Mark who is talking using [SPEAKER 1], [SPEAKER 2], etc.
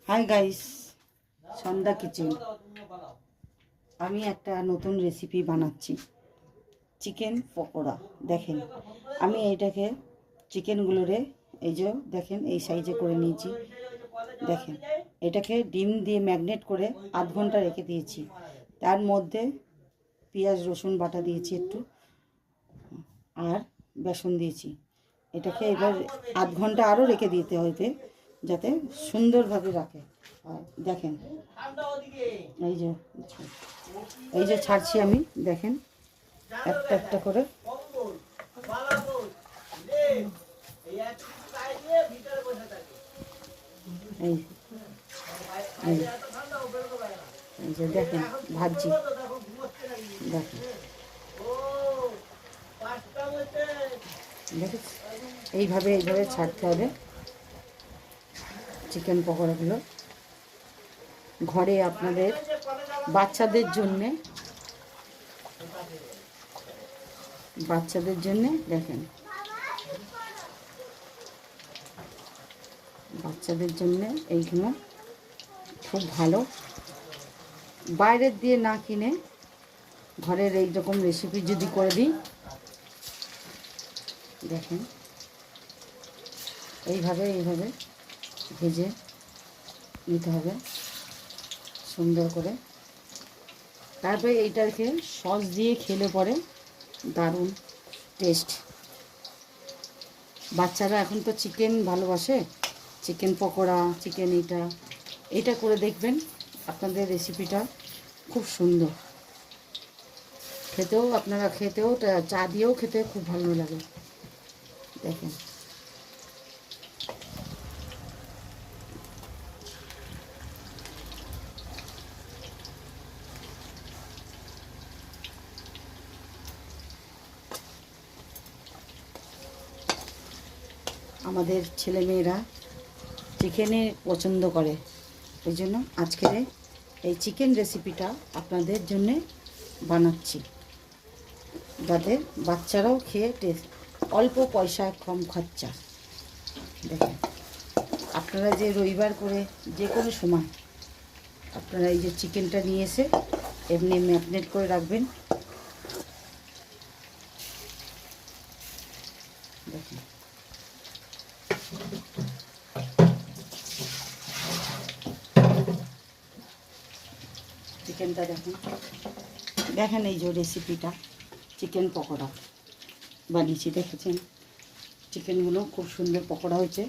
[SPEAKER 1] Hi guys, সন্ধ্যা kitchen. আমি একটা নতুন রেসিপি বানাচ্ছি, চিকেন পকোড়া। দেখেন, আমি এইটাকে চিকেনগুলোরে এই যে দেখেন এই সাইজে করে নিয়েছি। দেখেন, এটাকে ডিম দিয়ে ম্যাগনেট করে আধ ঘন্টা রেখে দিয়েছি। তার মধ্যে পেঁয়াজ রসুন বাটা দিয়েছি একটু, আর বেসন দিয়েছি। এটাকে এবার আধ ঘন্টা আরও রেখে দিতে হইতে, যাতে সুন্দরভাবে রাখে। আর দেখেন, এই যে ছাড়ছি আমি, দেখেন একটা একটা করে। এই এই যে দেখেন ভাজছি, দেখেন দেখেন এইভাবে এইভাবে ছাড়তে হবে চিকেন পকোড়াগুলো। ঘরে আপনাদের বাচ্চাদের জন্যে দেখেন, বাচ্চাদের জন্যে এইগুলো খুব ভালো। বাইরের দিয়ে না কিনে ঘরের এই রকম রেসিপি যদি করে দিই, দেখেন এইভাবে ভেজে নিতে হবে সুন্দর করে। তারপরে এইটাকে সস দিয়ে খেলে পরে দারুণ টেস্ট। বাচ্চারা এখন তো চিকেন ভালোবাসে, চিকেন পকোড়া, চিকেন এটা করে দেখবেন। আপনাদের রেসিপিটা খুব সুন্দর, খেতেও চা দিয়েও খেতে খুব ভালো লাগে। দেখেন, আমাদের ছেলেমেয়েরা চিকেনে পছন্দ করে, ওই জন্য আজকের এই চিকেন রেসিপিটা আপনাদের জন্যে বানাচ্ছি, যাতে বাচ্চারাও খেয়ে অল্প পয়সায় কম খরচা। দেখেন, আপনারা যে রবিবার করে যে কোনো সময় আপনারা এই যে চিকেনটা নিয়ে এসে এমনি ম্যারিনেট করে রাখবেন। দেখেন, চিকেনটা দেখেন এই যে রেসিপিটা চিকেন পকোড়া বানিয়েছি, দেখেছেন চিকেনগুলো খুব সুন্দর পকোড়া হয়েছে।